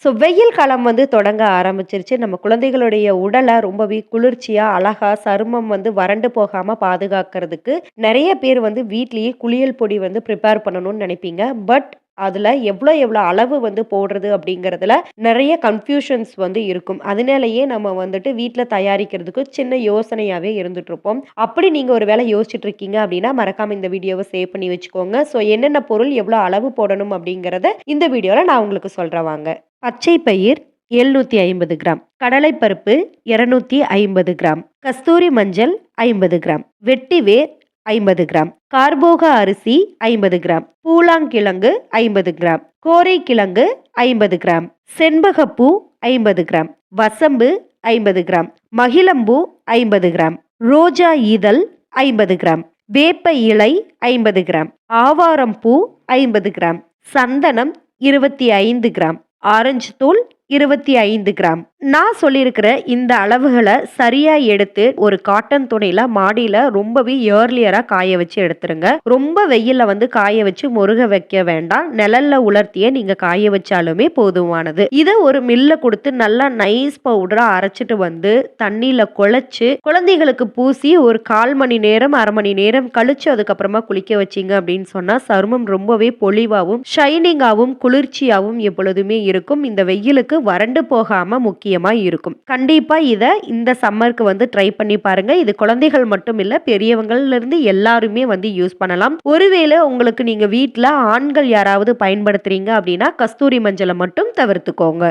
So வெயில் காலம் வந்து தொடங்க ஆரம்பிச்சிருச்சு. நம்ம குழந்தைகளுடைய உடல ரொம்பவே குளிர்ச்சியா, அழகா சருமம் வந்து வறண்டு போகாம பாதுகாக்கிறதுக்கு நெறைய பேர் வந்து வீட்லயே குளியல் பொடி வந்து ப்ரிப்பேர் பண்ணணும்னு நெனைப்பீங்க. பட் அதுல எவ்ளோ எவ்ளோ அளவு வந்து போடுறது அப்படிங்கிறதுல நெறைய கன்ஃப்யூஷன்ஸ் வந்து இருக்கும். அதனாலேயே நம்ம வந்துட்டு வீட்ல தயாரிக்கிறதுக்கு சின்ன யோசனையாவே இருந்துட்டுருப்போம். அப்படி நீங்க ஒரு வேளை யோசிச்சுட்டு இருக்கீங்க அப்படின்னா, மறக்காம இந்த வீடியோவ சேவ் பண்ணி வச்சுக்கோங்க. ஸோ என்னென்ன பொருள் எவ்ளோ அளவு போடணும் அப்படிங்கிறத இந்த வீடியோல நான் உங்களுக்கு சொல்றேன் வாங்க. பச்சை பயிர் 750 கிராம், கடலைப்பருப்பு 250 கிராம், கஸ்தூரி மஞ்சள் 50 கிராம், வெட்டிவேர் 50 கிராம், கார்போக அரிசி 50 கிராம், பூலாங்கிழங்கு 50 கிராம், கோரைக்கிழங்கு 50 கிராம், செண்பகப்பூ 50 கிராம், வசம்பு 50 கிராம், மகிழம்பூ 50 கிராம், ரோஜா இதழ் 50 கிராம், வேப்ப இலை 50 கிராம், ஆவாரம் பூ 50 கிராம், சந்தனம் 25 கிராம், ஆரஞ்சு தூள் 25 கிராம். நான் சொல்லியிருக்கிற இந்த அளவுகளை சரியா எடுத்து ஒரு காட்டன் துணியில மாடியில ரொம்பவே ஏர்லியரா காய வச்சு எடுத்துருங்க. ரொம்ப வெயில்ல வந்து காய வச்சு முருக வைக்க வேண்டாம். நிழல்ல உலர்த்தியே நீங்க காய வச்சாலுமே போதுமானது. இதை ஒரு மில்ல கொடுத்து நல்லா நைஸ் பவுடரா அரைச்சிட்டு வந்து தண்ணியில குழைச்சு குழந்தைகளுக்கு பூசி ஒரு 1/4 மணி நேரம் 1/2 மணி நேரம் கழிச்சு அதுக்கப்புறமா குளிக்க வச்சீங்க அப்படின்னு சொன்னா சருமம் ரொம்பவே பொலிவாகவும் ஷைனிங்காகவும் குளிர்ச்சியாகவும் எப்பொழுதுமே இருக்கும். இந்த வெயிலுக்கு வறண்டு போகாம முக்கியமா இருக்கும். கண்டிப்பா இத இந்த சம்மருக்கு வந்து ட்ரை பண்ணி பாருங்க. இது குழந்தைகள் மட்டும் இல்ல, பெரியவங்கள்ல இருந்து எல்லாருமே வந்து யூஸ் பண்ணலாம். ஒருவேளை உங்களுக்கு நீங்க வீட்ல ஆண்கள் யாராவது பயன்படுத்துறீங்க அப்படின்னா கஸ்தூரி மஞ்சள மட்டும் தவிர்த்துக்கோங்க.